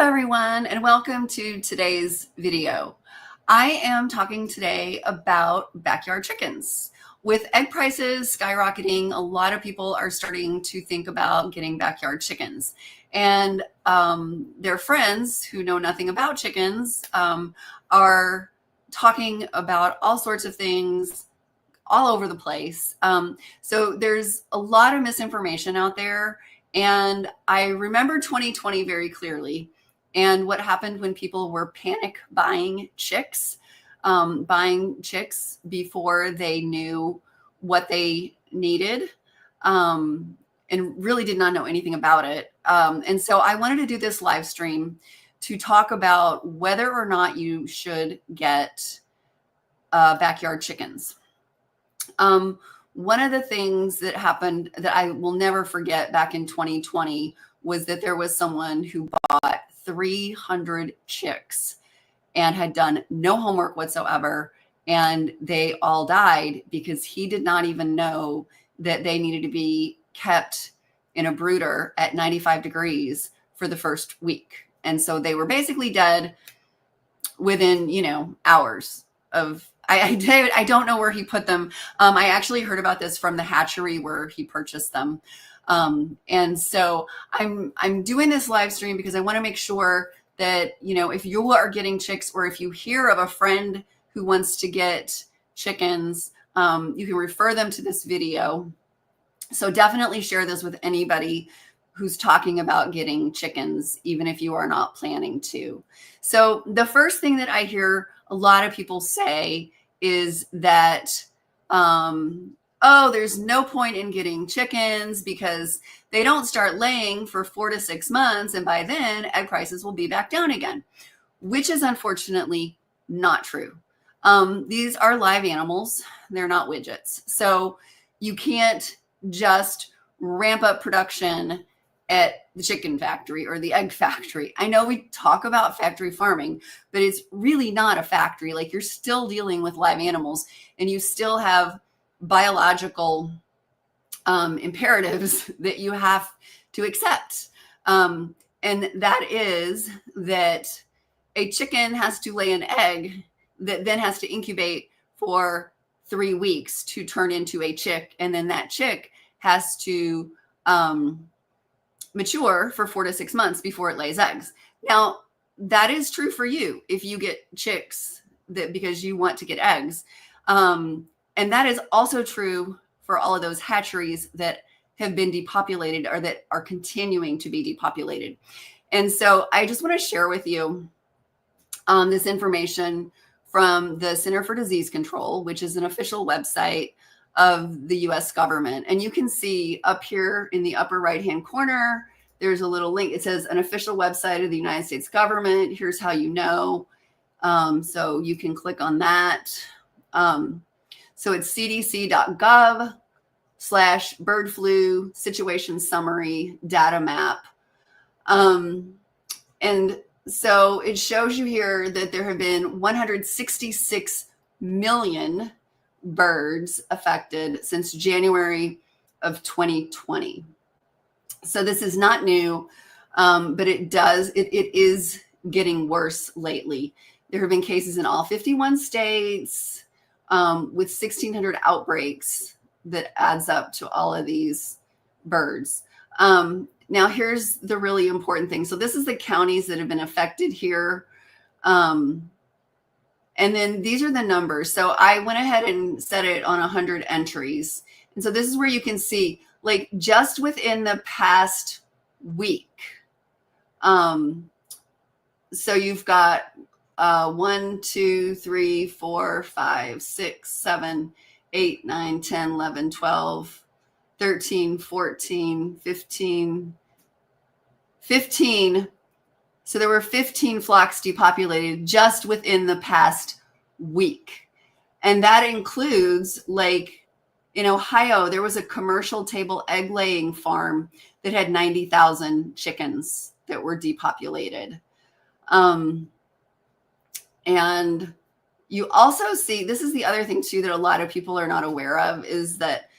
everyone, and welcome to today's video. I am talking today about backyard chickens. With egg prices skyrocketing, a lot of people are starting to think about getting backyard chickens. And their friends who know nothing about chickens are talking about all sorts of things all over the place. So there's a lot of misinformation out there. And I remember 2020 very clearly and what happened when people were panic buying chicks before they knew what they needed, and really did not know anything about it. And so I wanted to do this live stream to talk about whether or not you should get backyard chickens. One of the things that happened that I will never forget back in 2020 was that there was someone who bought 300 chicks and had done no homework whatsoever, and they all died because he did not even know that they needed to be kept in a brooder at 95 degrees for the first week. And so they were basically dead within, hours of I don't know where he put them. I actually heard about this from the hatchery where he purchased them. And so I'm doing this live stream because I want to make sure that, if you are getting chicks or if you hear of a friend who wants to get chickens, you can refer them to this video. So definitely share this with anybody who's talking about getting chickens, even if you are not planning to. So the first thing that I hear a lot of people say is that, there's no point in getting chickens because they don't start laying for 4 to 6 months. And by then egg prices will be back down again, which is unfortunately not true. These are live animals. They're not widgets. So you can't just ramp up production at the chicken factory or the egg factory. I know we talk about factory farming, but it's really not a factory. Like, you're still dealing with live animals and you still have biological imperatives that you have to accept. And that is that a chicken has to lay an egg that then has to incubate for 3 weeks to turn into a chick. And then that chick has to mature for 4 to 6 months before it lays eggs. Now, that is true for you if you get chicks because you want to get eggs. And that is also true for all of those hatcheries that have been depopulated or that are continuing to be depopulated. And so I just want to share with you this information from the Center for Disease Control, which is an official website of the US government. And you can see up here in the upper right-hand corner, there's a little link. It says an official website of the United States government. Here's how you know. So you can click on that. So it's cdc.gov/bird flu situation summary data map. And so it shows you here that there have been 166 million birds affected since January of 2020. So this is not new, but it is getting worse lately. There have been cases in all 51 states with 1,600 outbreaks that adds up to all of these birds. Now here's the really important thing. So this is the counties that have been affected here. And then these are the numbers. So I went ahead and set it on 100 entries. And so this is where you can see, like, just within the past week. So you've got 1, 2, 3, 4, 5, 6, 7, 8, 9, 10, 11, 12, 13, 14, 15. So there were 15 flocks depopulated just within the past week. And that includes, like, in Ohio, there was a commercial table egg laying farm that had 90,000 chickens that were depopulated. And you also see, this is the other thing too that a lot of people are not aware of, is that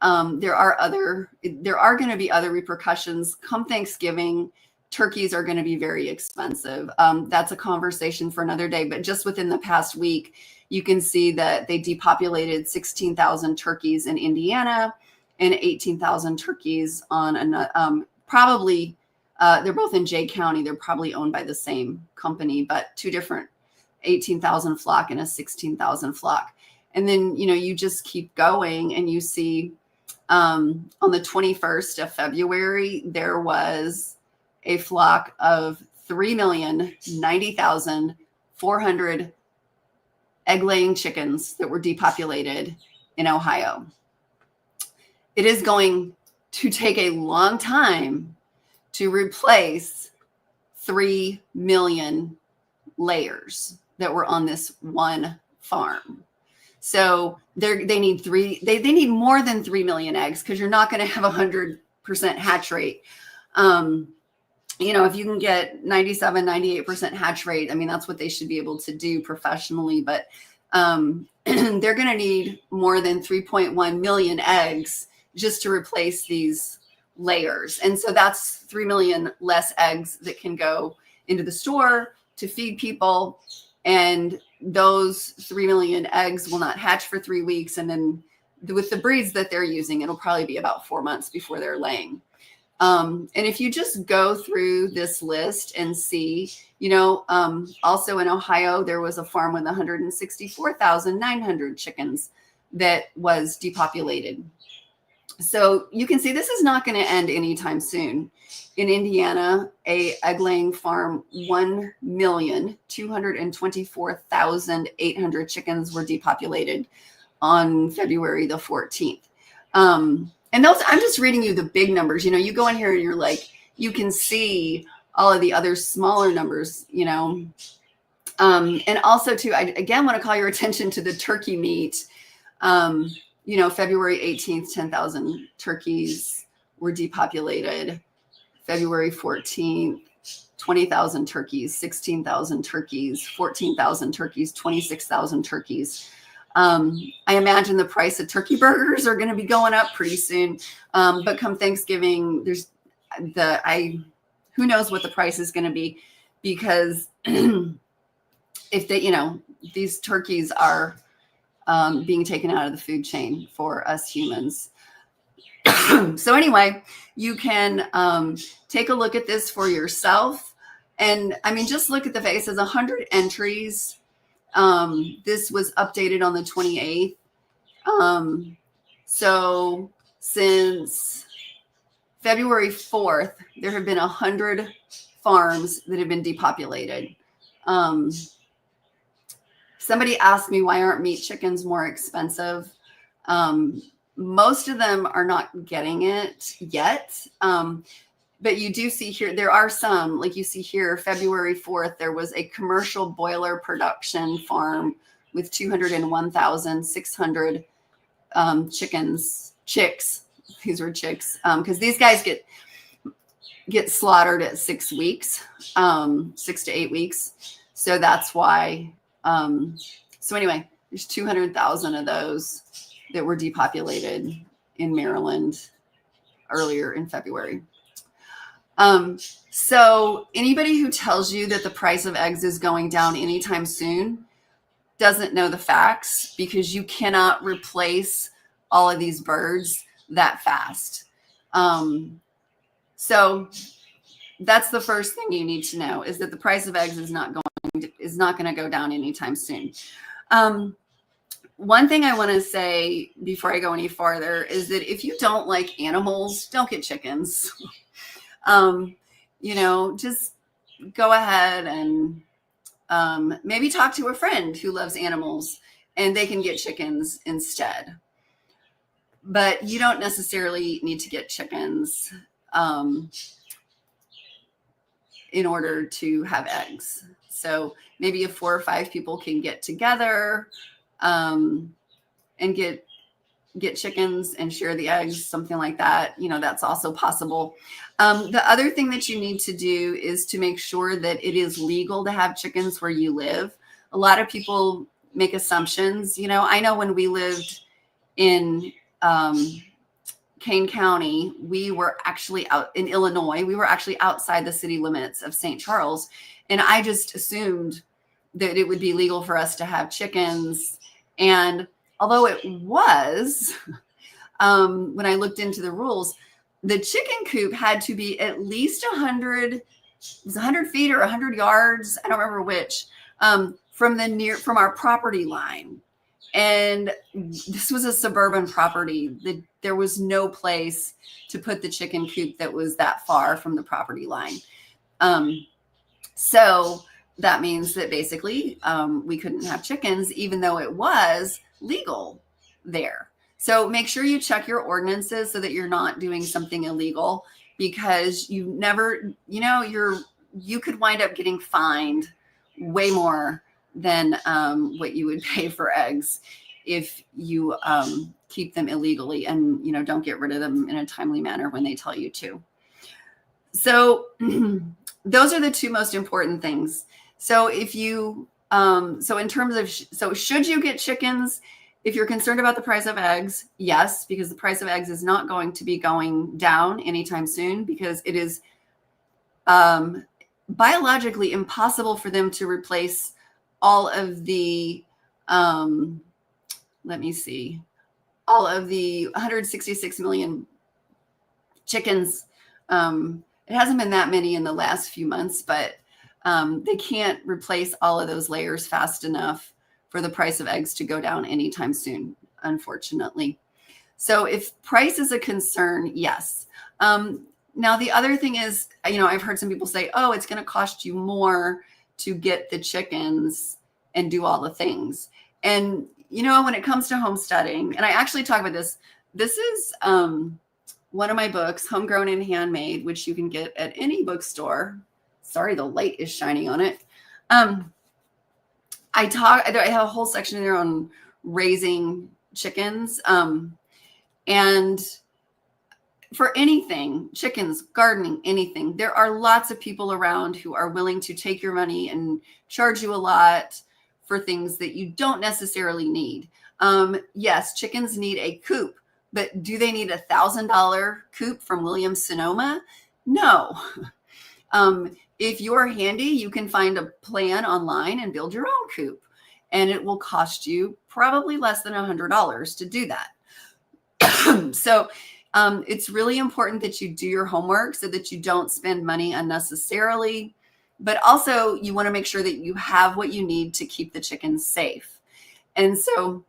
there are going to be other repercussions come Thanksgiving turkeys are going to be very expensive. That's a conversation for another day. But just within the past week, you can see that they depopulated 16,000 turkeys in Indiana and 18,000 turkeys on probably they're both in Jay County. They're probably owned by the same company, but two different 18,000 flock and a 16,000 flock. And then, you just keep going and you see on the 21st of February, there was a flock of 3,090,400 egg-laying chickens that were depopulated in Ohio. It is going to take a long time to replace 3 million layers that were on this one farm. So they need they need more than 3 million eggs, because you're not going to have 100% hatch rate. If you can get 97, 98% hatch rate, I mean, that's what they should be able to do professionally. But they're going to need more than 3.1 million eggs just to replace these layers. And so that's 3 million less eggs that can go into the store to feed people. And those 3 million eggs will not hatch for 3 weeks. And then with the breeds that they're using, it'll probably be about 4 months before they're laying. And if you just go through this list and see, also in Ohio, there was a farm with 164,900 chickens that was depopulated. So you can see this is not going to end anytime soon. In Indiana, a egg-laying farm, 1,224,800 chickens were depopulated on February the 14th. And those, I'm just reading you the big numbers. You go in here and you're like, you can see all of the other smaller numbers, and also too, I again want to call your attention to the turkey meat. February 18th, 10,000 turkeys were depopulated. February 14th, 20,000 turkeys, 16,000 turkeys, 14,000 turkeys, 26,000 turkeys. I imagine the price of turkey burgers are going to be going up pretty soon. But come Thanksgiving, who knows what the price is going to be, because if these turkeys are being taken out of the food chain for us humans. So anyway, you can take a look at this for yourself. And I mean, just look at the face. It says 100 entries. This was updated on the 28th. So since February 4th, there have been 100 farms that have been depopulated. Somebody asked me, why aren't meat chickens more expensive? Most of them are not getting it yet. But you do see here, there are some, like you see here, February 4th, there was a commercial boiler production farm with 201,600 chicks. These were chicks, because these guys get slaughtered at 6 weeks, 6 to 8 weeks. So that's why. So anyway, there's 200,000 of those that were depopulated in Maryland earlier in February. So anybody who tells you that the price of eggs is going down anytime soon doesn't know the facts, because you cannot replace all of these birds that fast. So that's the first thing you need to know, is that the price of eggs is not going to go down anytime soon. One thing I want to say before I go any farther is that if you don't like animals, don't get chickens. Just go ahead and maybe talk to a friend who loves animals, and they can get chickens instead. But you don't necessarily need to get chickens in order to have eggs. So maybe if 4 or 5 people can get together and get chickens and share the eggs, something like that, that's also possible. The other thing that you need to do is to make sure that it is legal to have chickens where you live. A lot of people make assumptions. I know when we lived in Kane County, we were actually out in Illinois. We were actually outside the city limits of St. Charles. And I just assumed that it would be legal for us to have chickens. And although it was, when I looked into the rules, the chicken coop had to be at least 100, it was 100 feet or 100 yards, I don't remember which, from our property line. And this was a suburban property. There was no place to put the chicken coop that was that far from the property line. So that means that basically we couldn't have chickens, even though it was legal there. So make sure you check your ordinances so that you're not doing something illegal, because you never, you could wind up getting fined way more than what you would pay for eggs if you keep them illegally and, don't get rid of them in a timely manner when they tell you to. So those are the two most important things. So if you, in terms of, should you get chickens? If you're concerned about the price of eggs, yes, because the price of eggs is not going to be going down anytime soon, because it is biologically impossible for them to replace all of the, all of the 166 million chickens. It hasn't been that many in the last few months, but they can't replace all of those layers fast enough for the price of eggs to go down anytime soon, unfortunately. So if price is a concern, yes. Now, the other thing is, I've heard some people say, oh, it's going to cost you more to get the chickens and do all the things. And, when it comes to homesteading, and I actually talk about this is one of my books, Homegrown and Handmade, which you can get at any bookstore. Sorry, the light is shining on it. I have a whole section in there on raising chickens. And for anything, chickens, gardening, anything, there are lots of people around who are willing to take your money and charge you a lot for things that you don't necessarily need. Yes, chickens need a coop, but do they need $1,000 coop from Williams-Sonoma? No. If you're handy, you can find a plan online and build your own coop, and it will cost you probably less than $100 to do that. So it's really important that you do your homework so that you don't spend money unnecessarily, but also you want to make sure that you have what you need to keep the chickens safe. And so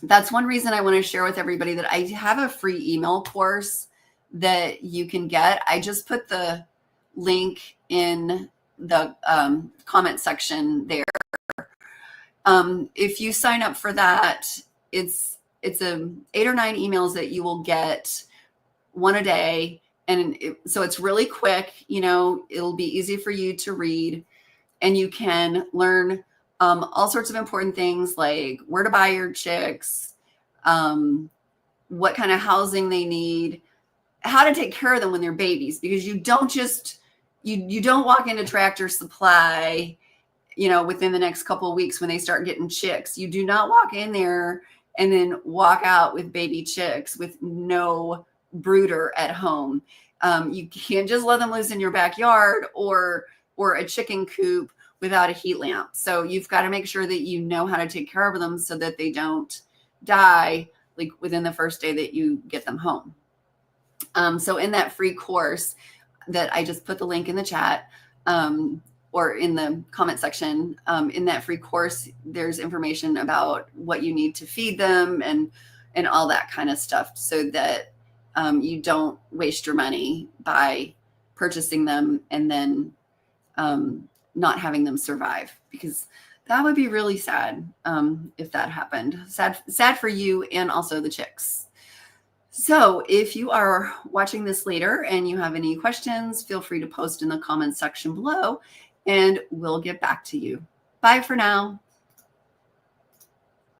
that's one reason I want to share with everybody that I have a free email course that you can get. I just put the link in the comment section there. If you sign up for that, it's 8 or 9 emails that you will get, one a day. And so it's really quick, it'll be easy for you to read, and you can learn all sorts of important things like where to buy your chicks, what kind of housing they need, how to take care of them when they're babies, because you don't just, you don't walk into Tractor Supply, within the next couple of weeks when they start getting chicks. You do not walk in there and then walk out with baby chicks with no brooder at home. You can't just let them loose in your backyard or a chicken coop without a heat lamp. So you've got to make sure that you know how to take care of them so that they don't die like within the first day that you get them home. So in that free course that I just put the link in the chat, or in the comment section, in that free course, there's information about what you need to feed them and all that kind of stuff, so that you don't waste your money by purchasing them and then not having them survive, because that would be really sad if that happened. Sad for you and also the chicks. So if you are watching this later and you have any questions, feel free to post in the comments section below, and we'll get back to you. Bye for now.